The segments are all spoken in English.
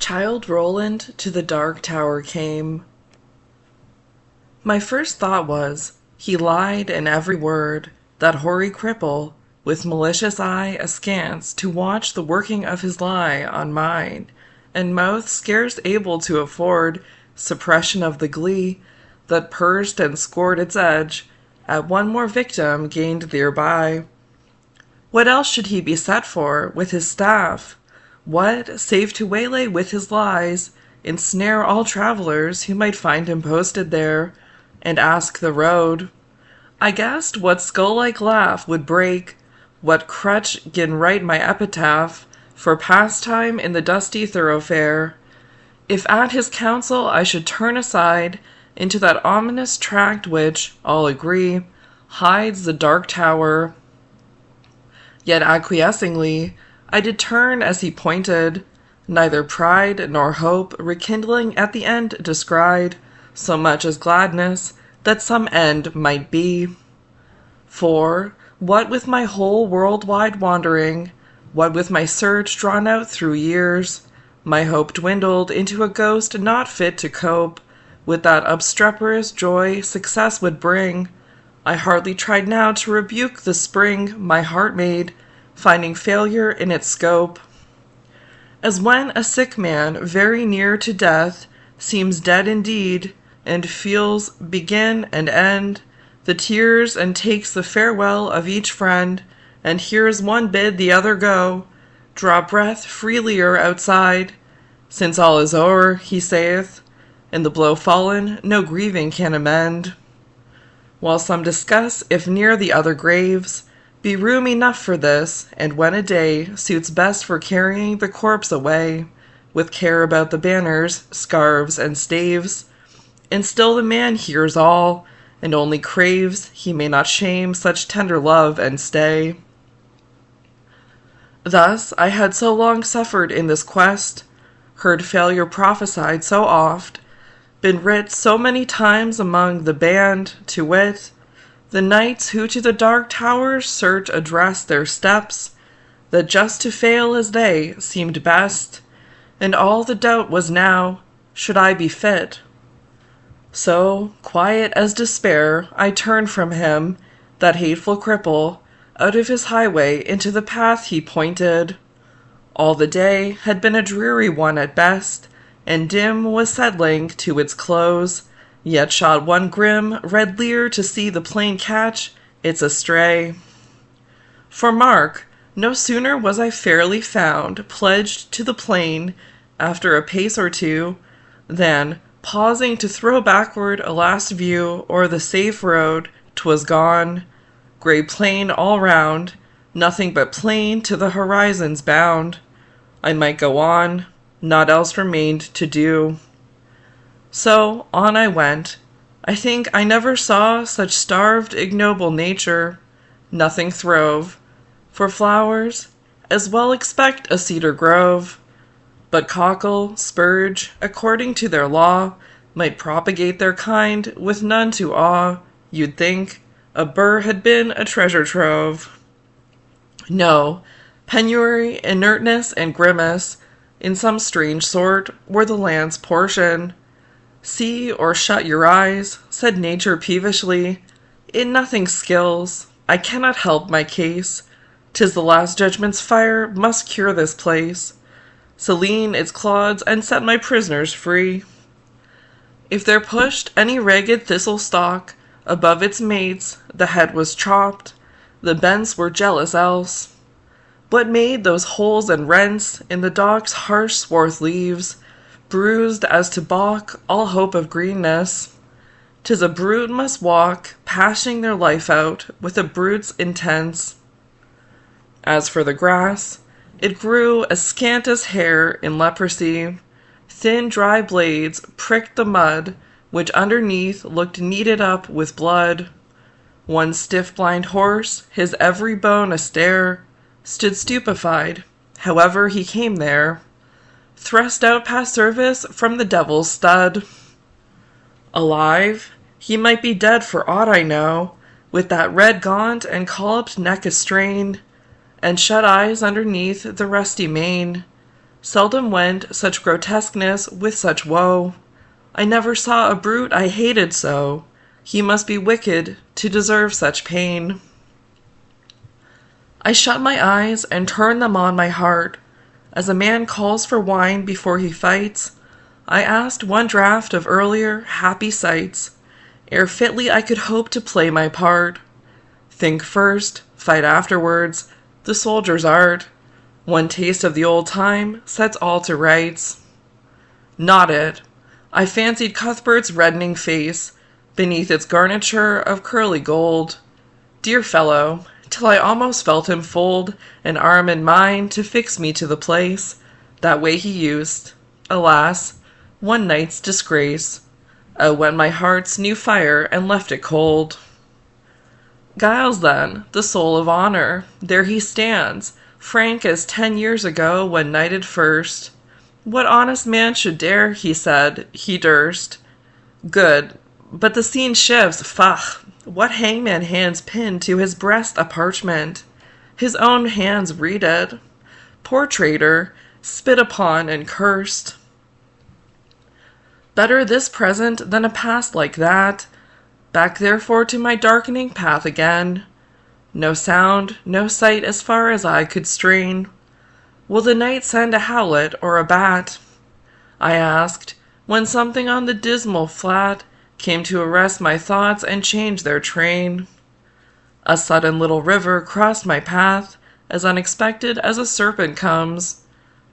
Childe Roland to the dark tower came. My first thought was, he lied in every word, that hoary cripple, with malicious eye askance to watch the working of his lie on mine, and mouth scarce able to afford suppression of the glee that pursed and scored its edge at one more victim gained thereby. What else should he be set for with his staff? What, save to waylay with his lies, ensnare all travellers who might find him posted there, and ask the road? I guessed what skull-like laugh would break, what crutch gin write my epitaph, for pastime in the dusty thoroughfare, if at his counsel I should turn aside into that ominous tract which, all agree, hides the dark tower. Yet acquiescingly I did turn as he pointed, neither pride nor hope rekindling at the end descried, so much as gladness that some end might be. For, what with my whole world-wide wandering, what with my search drawn out through years, my hope dwindled into a ghost not fit to cope with that obstreperous joy success would bring. I hardly tried now to rebuke the spring my heart made, finding failure in its scope. As when a sick man very near to death seems dead indeed, and feels begin and end the tears, and takes the farewell of each friend, and hears one bid the other go, draw breath freelier outside, since all is o'er, he saith, and the blow fallen no grieving can amend. While some discuss if near the other graves be room enough for this, and when a day suits best for carrying the corpse away, with care about the banners, scarves, and staves, and still the man hears all, and only craves he may not shame such tender love and stay. Thus I had so long suffered in this quest, heard failure prophesied so oft, been writ so many times among the band, to wit, the knights who to the dark tower's search addressed their steps, that just to fail as they seemed best, and all the doubt was now, should I be fit? So, quiet as despair, I turned from him, that hateful cripple, out of his highway into the path he pointed. All the day had been a dreary one at best, and dim was settling to its close, yet shot one grim red leer to see the plain catch its astray. For mark, no sooner was I fairly found, pledged to the plain, after a pace or two, than, pausing to throw backward a last view o'er the safe road, 'twas gone. Grey plain all round, nothing but plain to the horizon's bound. I might go on, naught else remained to do. So on I went. I think I never saw such starved ignoble nature. Nothing throve. For flowers, as well expect a cedar grove. But cockle, spurge, according to their law, might propagate their kind with none to awe. You'd think a burr had been a treasure trove. No, penury, inertness, and grimace, in some strange sort, were the land's portion. See or shut your eyes, said nature peevishly, in nothing skills, I cannot help my case. 'Tis the last judgment's fire must cure this place, saline its clods, and set my prisoners free. If there pushed any ragged thistle stalk above its mates, the head was chopped, the bents were jealous else. What made those holes and rents in the dock's harsh swarth leaves, bruised as to balk all hope of greenness? 'Tis a brute must walk, pashing their life out with a brute's intense. As for the grass, it grew as scant as hair in leprosy. Thin dry blades pricked the mud, which underneath looked kneaded up with blood. One stiff blind horse, his every bone a stare, stood stupefied, however he came there, thrust out past service from the devil's stud. Alive? He might be dead for aught I know, with that red gaunt and colloped neck astrain, and shut eyes underneath the rusty mane. Seldom went such grotesqueness with such woe. I never saw a brute I hated so. He must be wicked to deserve such pain. I shut my eyes and turned them on my heart. As a man calls for wine before he fights, I asked one draught of earlier, happy sights, ere fitly I could hope to play my part. Think first, fight afterwards, the soldier's art. One taste of the old time sets all to rights. Not it. I fancied Cuthbert's reddening face beneath its garniture of curly gold. Dear fellow, till I almost felt him fold an arm in mine to fix me to the place, that way he used. Alas, one night's disgrace went my heart's new fire and left it cold. Giles, then, the soul of honor, there he stands, frank as 10 years ago when knighted first. What honest man should dare, he said, he durst. Good, but the scene shifts, faugh! What hangman hands pinned to his breast a parchment? His own hands read it. Poor traitor, spit upon and cursed. Better this present than a past like that. Back therefore to my darkening path again. No sound, no sight as far as eye could strain. Will the night send a howlet or a bat? I asked, when something on the dismal flat came to arrest my thoughts and change their train. A sudden little river crossed my path, as unexpected as a serpent comes.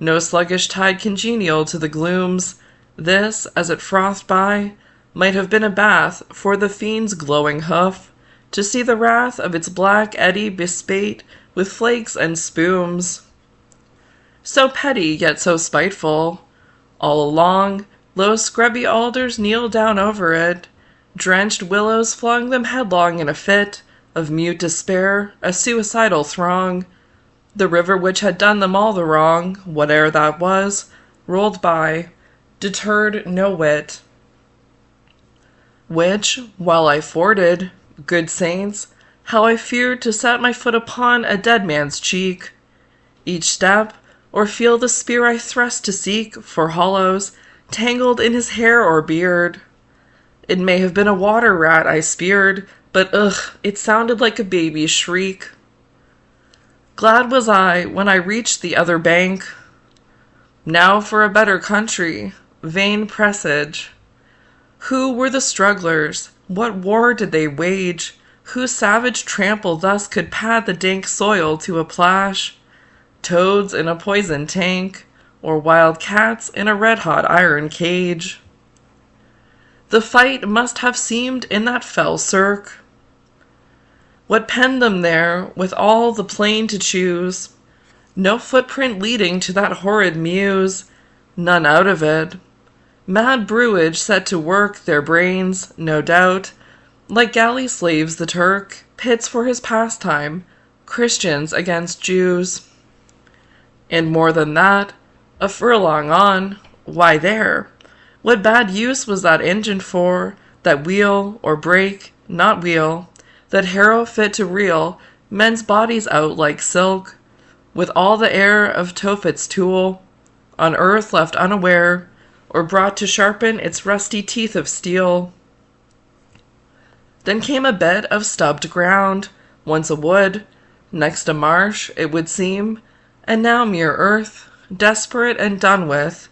No sluggish tide congenial to the glooms. This, as it frothed by, might have been a bath for the fiend's glowing hoof, to see the wrath of its black eddy bespate with flakes and spumes. So petty, yet so spiteful. All along, low scrubby alders kneeled down over it. Drenched willows flung them headlong in a fit of mute despair, a suicidal throng. The river which had done them all the wrong, whate'er that was, rolled by, deterred no whit. Which, while I forded, good saints, how I feared to set my foot upon a dead man's cheek. Each step, or feel the spear I thrust to seek for hollows, tangled in his hair or beard. It may have been a water rat I speared, but ugh, it sounded like a baby's shriek. Glad was I when I reached the other bank. Now for a better country, vain presage. Who were the strugglers? What war did they wage? Whose savage trample thus could pad the dank soil to a plash? Toads in a poison tank, or wild cats in a red-hot iron cage? The fight must have seemed in that fell cirque. What penned them there, with all the plain to choose? No footprint leading to that horrid mews, none out of it. Mad brewage set to work their brains, no doubt, like galley slaves the Turk pits for his pastime, Christians against Jews. And more than that, a furlong on, why there? What bad use was that engine for, that wheel, or brake, not wheel, that harrow fit to reel men's bodies out like silk, with all the air of Tophet's tool, on earth left unaware, or brought to sharpen its rusty teeth of steel? Then came a bed of stubbed ground, once a wood, next a marsh, it would seem, and now mere earth, desperate and done with.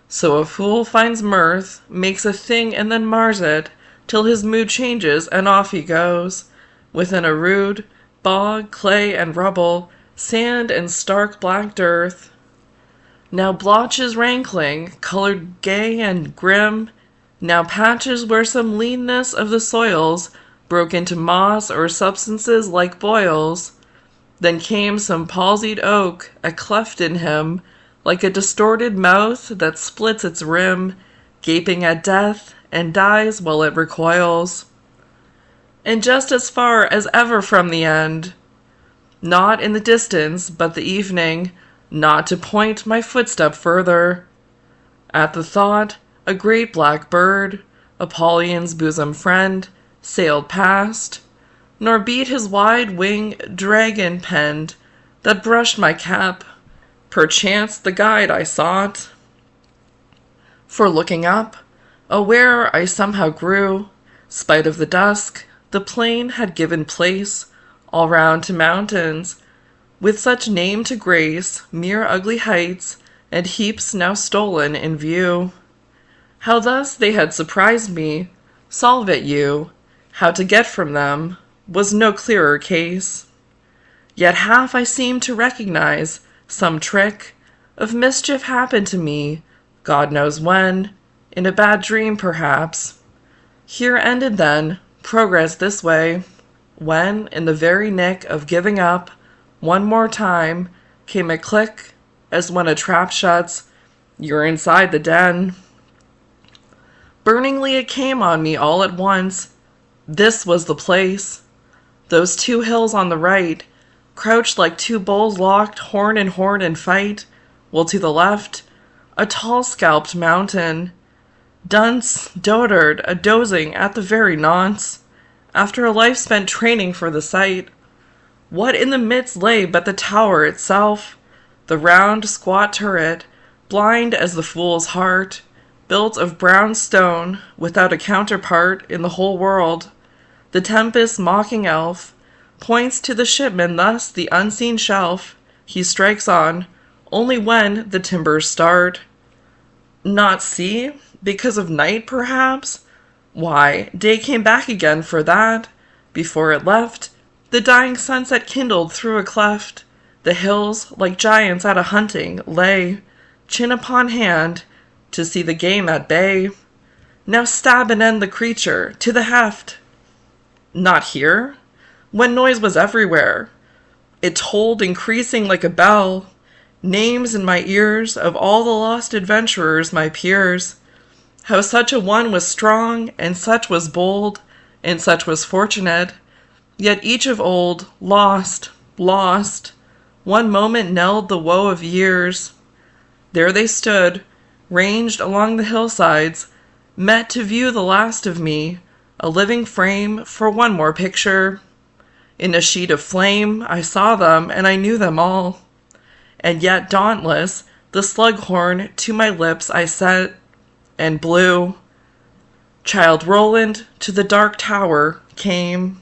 So a fool finds mirth, makes a thing and then mars it, till his mood changes and off he goes, within a rude bog, clay and rubble, sand and stark black dearth. Now blotches rankling, colored gay and grim, now patches where some leanness of the soils broke into moss or substances like boils. Then came some palsied oak, a cleft in him, like a distorted mouth that splits its rim, gaping at death, and dies while it recoils. And just as far as ever from the end, not in the distance, but the evening, not to point my footstep further. At the thought, a great black bird, Apollyon's bosom friend, sailed past, nor beat his wide wing dragon-penned, that brushed my cap, perchance the guide I sought. For looking up, aware I somehow grew, spite of the dusk, the plain had given place all round to mountains, with such name to grace, mere ugly heights, and heaps now stolen in view. How thus they had surprised me, solve it you, how to get from them, was no clearer case. Yet half I seemed to recognize some trick of mischief happened to me, God knows when, in a bad dream perhaps. Here ended then progress this way, when, in the very nick of giving up, one more time, came a click, as when a trap shuts, you're inside the den. Burningly it came on me all at once. This was the place. Those two hills on the right, crouched like two bulls locked horn in fight, while to the left, a tall scalped mountain. Dunce, dotard, a dozing at the very nonce, after a life spent training for the sight. What in the midst lay but the tower itself, the round, squat turret, blind as the fool's heart, built of brown stone, without a counterpart in the whole world. The tempest's mocking elf points to the shipman thus the unseen shelf he strikes on, only when the timbers start. Not see? Because of night, perhaps? Why, day came back again for that. Before it left, the dying sunset kindled through a cleft. The hills, like giants at a hunting, lay, chin upon hand, to see the game at bay. Now stab and end the creature, to the heft. Not here? When noise was everywhere. It tolled, increasing like a bell, names in my ears of all the lost adventurers, my peers. How such a one was strong, and such was bold, and such was fortunate, yet each of old, lost, one moment knelled the woe of years. There they stood, ranged along the hillsides, met to view the last of me, a living frame for one more picture. In a sheet of flame I saw them, and I knew them all. And yet dauntless, the slughorn to my lips I set, and blew. Childe Roland to the dark tower came.